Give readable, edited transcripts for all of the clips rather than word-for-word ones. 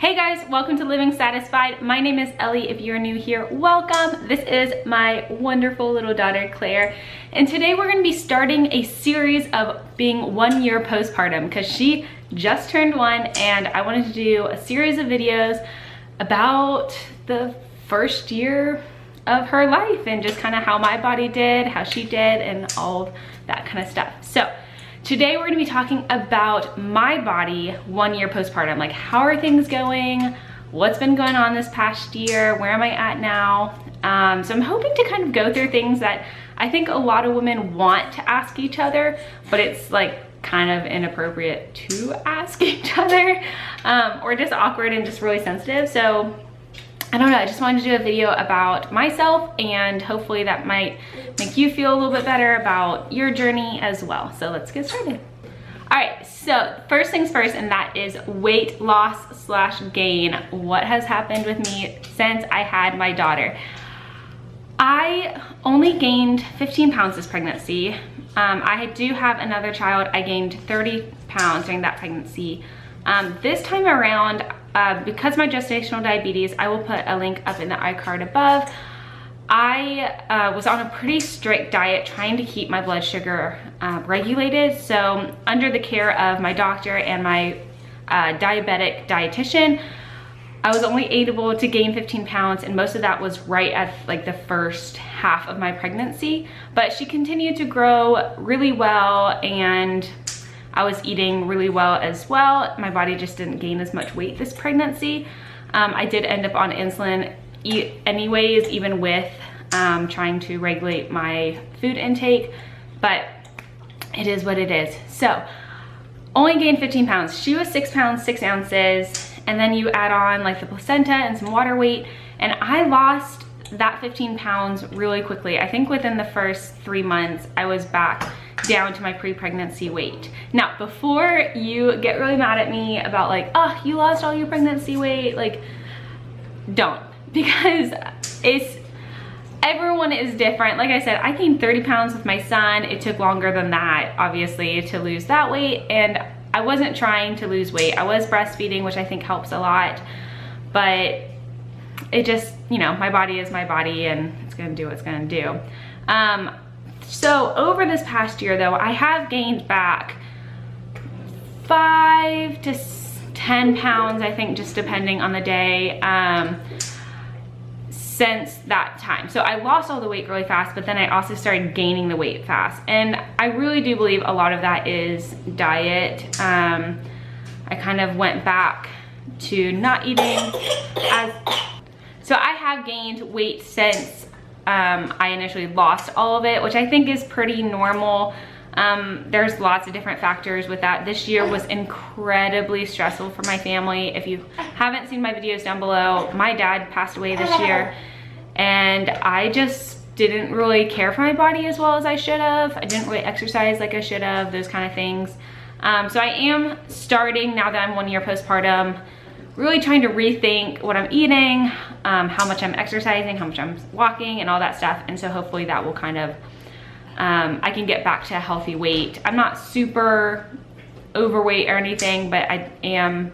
Hey guys, welcome to Living Satisfied. My name is Ellie. If you're new here, welcome. This is my wonderful little daughter, Claire. And today we're gonna be starting a series of being 1 year postpartum because she just turned 1 and I wanted to do a series of videos about the first year of her life and just kind of how my body did, how she did, and all that kind of stuff. So today we're gonna be talking about my body 1 year postpartum. Like, how are things going? What's been going on this past year? Where am I at now? So I'm hoping to kind of go through things that I think a lot of women want to ask each other, but it's like kind of inappropriate to ask each other, or just awkward and just really sensitive. So I don't know, I just wanted to do a video about myself and hopefully that might make you feel a little bit better about your journey as well. So let's get started. All right, so first things first, and that is weight loss / gain. What has happened with me since I had my daughter? I only gained 15 pounds this pregnancy. I do have another child. I gained 30 pounds during that pregnancy. This time around, because my gestational diabetes, I will put a link up in the iCard above. I was on a pretty strict diet trying to keep my blood sugar regulated. So under the care of my doctor and my diabetic dietitian, I was only able to gain 15 pounds, and most of that was right at like the first half of my pregnancy. But she continued to grow really well and I was eating really well as well. My body just didn't gain as much weight this pregnancy. I did end up on insulin anyways, even with trying to regulate my food intake, but it is what it is. So only gained 15 pounds. She was 6 pounds, 6 ounces. And then you add on like the placenta and some water weight. And I lost that 15 pounds really quickly. I think within the first 3 months, I was back down to my pre-pregnancy weight. Now, before you get really mad at me about like, oh, you lost all your pregnancy weight, like, don't, because everyone is different. Like I said, I gained 30 pounds with my son. It took longer than that, obviously, to lose that weight. And I wasn't trying to lose weight. I was breastfeeding, which I think helps a lot, but it just, you know, my body is my body and it's gonna do what it's gonna do. So over this past year though, I have gained back 5 to 10 pounds, I think, just depending on the day, since that time. So I lost all the weight really fast, but then I also started gaining the weight fast. And I really do believe a lot of that is diet. I kind of went back to not eating as, so I have gained weight since I initially lost all of it, which I think is pretty normal. There's lots of different factors with that. This year was incredibly stressful for my family. If you haven't seen my videos down below, my dad passed away this year and I just didn't really care for my body as well as I should have. I didn't really exercise like I should have, those kind of things. So I am starting, now that I'm 1 year postpartum, really trying to rethink what I'm eating, how much I'm exercising, how much I'm walking and all that stuff. And so hopefully that will kind of, I can get back to a healthy weight. I'm not super overweight or anything, but I am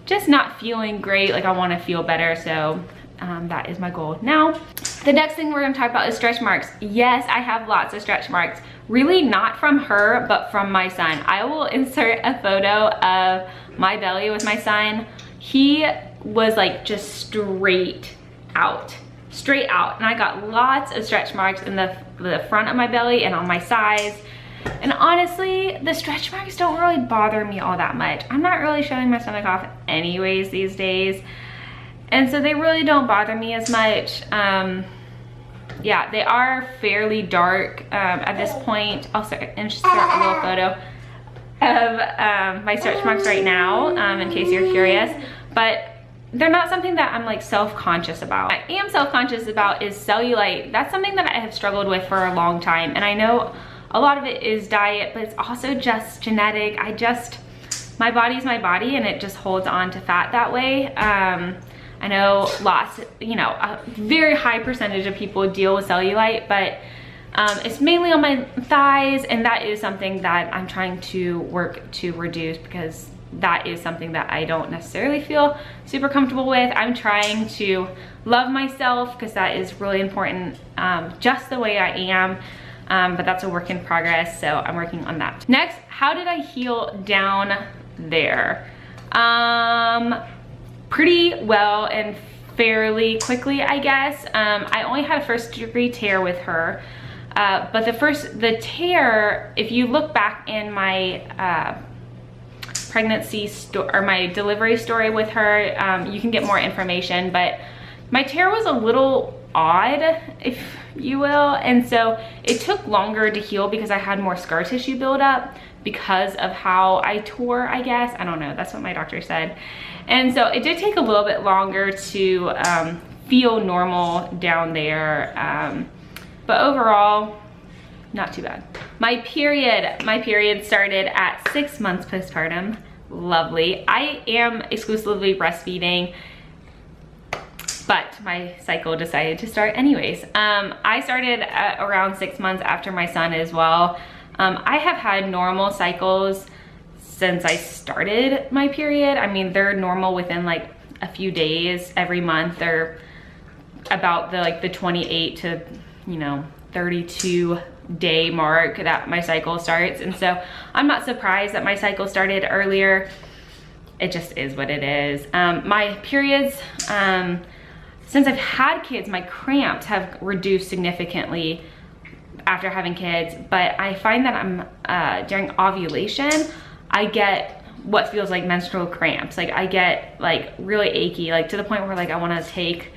just not feeling great. Like, I want to feel better. So that is my goal. Now, the next thing we're going to talk about is stretch marks. Yes, I have lots of stretch marks. Really not from her, but from my son. I will insert a photo of my belly with my son. He was like just straight out. And I got lots of stretch marks in the front of my belly and on my sides. And honestly, the stretch marks don't really bother me all that much. I'm not really showing my stomach off anyways these days. And so they really don't bother me as much. Yeah, they are fairly dark at this point. I'll insert a little photo of my stretch marks right now, in case you're curious. But they're not something that I'm like self-conscious about. I am self-conscious about is cellulite. That's something that I have struggled with for a long time. And I know a lot of it is diet, but it's also just genetic. My body's my body and it just holds on to fat that way. I know lots, you know, a very high percentage of people deal with cellulite, but it's mainly on my thighs, and that is something that I'm trying to work to reduce because that is something that I don't necessarily feel super comfortable with. I'm trying to love myself because that is really important, just the way I am. But that's a work in progress, so I'm working on that. Next, how did I heal down there? Pretty well and fairly quickly, I guess. I only had a first-degree tear with her, but the tear, if you look back in my pregnancy or my delivery story with her, you can get more information, but my tear was a little odd, if you will, and so it took longer to heal because I had more scar tissue buildup because of how I tore, I guess. I don't know, that's what my doctor said. And so it did take a little bit longer to feel normal down there, but overall, not too bad. My period started at 6 months postpartum. Lovely. I am exclusively breastfeeding, but my cycle decided to start anyways. I started around 6 months after my son as well. I have had normal cycles since I started my period. I mean, they're normal within like a few days every month, or about the 28 to 32 day mark that my cycle starts. And so I'm not surprised that my cycle started earlier. It just is what it is. My periods, since I've had kids, my cramps have reduced significantly after having kids, but I find that I'm during ovulation, I get what feels like menstrual cramps. Like I get like really achy, like to the point where like I want to take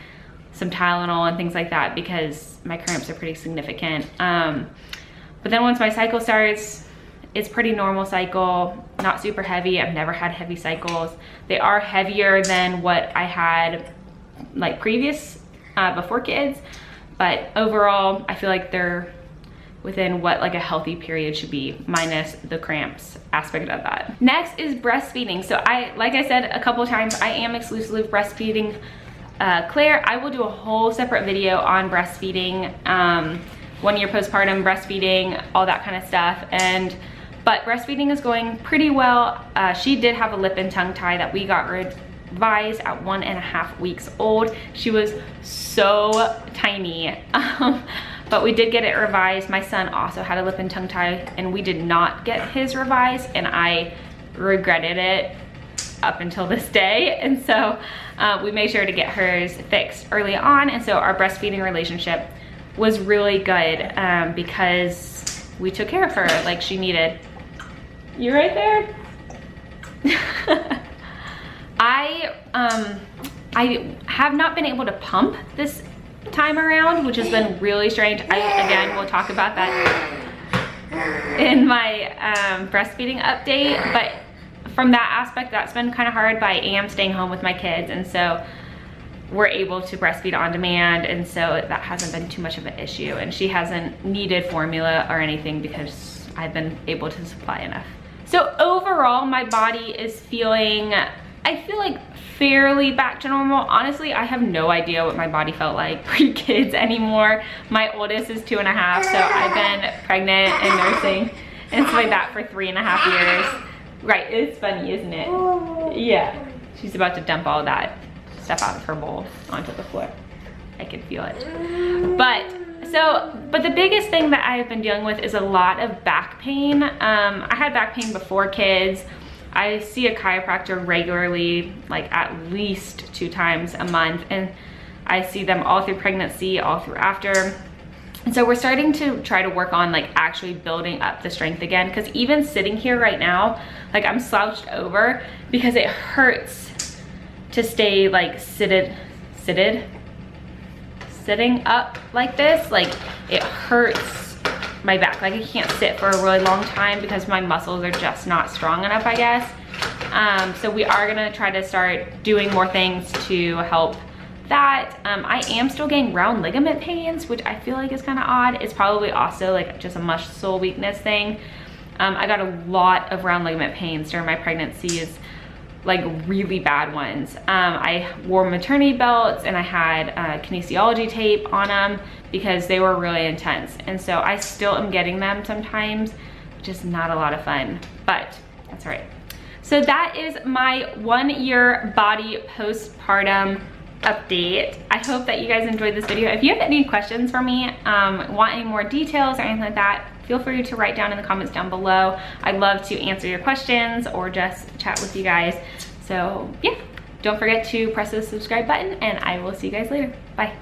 some Tylenol and things like that because my cramps are pretty significant. But then once my cycle starts, it's pretty normal cycle, not super heavy. I've never had heavy cycles. They are heavier than what I had like previous, before kids, but overall I feel like they're within what like a healthy period should be, minus the cramps aspect of that. Next is breastfeeding. So like I said a couple times, I am exclusively breastfeeding Claire. I will do a whole separate video on breastfeeding, 1 year postpartum breastfeeding, all that kind of stuff. But breastfeeding is going pretty well. She did have a lip and tongue tie that we got revised at 1.5 weeks old. She was so tiny, but we did get it revised. My son also had a lip and tongue tie and we did not get his revised, and I regretted it up until this day. And so we made sure to get hers fixed early on. And so our breastfeeding relationship was really good, because we took care of her like she needed. You right there? I have not been able to pump this time around, which has been really strange. Again, we'll talk about that in my breastfeeding update, but from that aspect, that's been kind of hard, but I am staying home with my kids, and so we're able to breastfeed on demand, and so that hasn't been too much of an issue, and she hasn't needed formula or anything because I've been able to supply enough. So overall, my body is feeling, I feel like fairly back to normal. Honestly, I have no idea what my body felt like pre-kids anymore. My oldest is 2.5, so I've been pregnant and nursing and stuff like that for 3.5 years. Right, it's funny, isn't it? Yeah. She's about to dump all that stuff out of her bowl onto the floor. I can feel it. But the biggest thing that I've been dealing with is a lot of back pain. I had back pain before kids. I see a chiropractor regularly, like at least 2 times a month, and I see them all through pregnancy, all through after. And so we're starting to try to work on like actually building up the strength again, because even sitting here right now, like I'm slouched over because it hurts to stay like sitting up like this. Like it hurts my back. Like I can't sit for a really long time because my muscles are just not strong enough, I guess. So we are gonna try to start doing more things to help that. I am still getting round ligament pains, which I feel like is kind of odd. It's probably also like just a muscle weakness thing. I got a lot of round ligament pains during my pregnancies, like really bad ones. I wore maternity belts and I had kinesiology tape on them because they were really intense. And so I still am getting them sometimes, which is not a lot of fun, but that's all right. So that is my 1 year body postpartum update. I hope that you guys enjoyed this video. If you have any questions for me, want any more details or anything like that, feel free to write down in the comments down below. I'd love to answer your questions or just chat with you guys. So yeah, don't forget to press the subscribe button and I will see you guys later. Bye.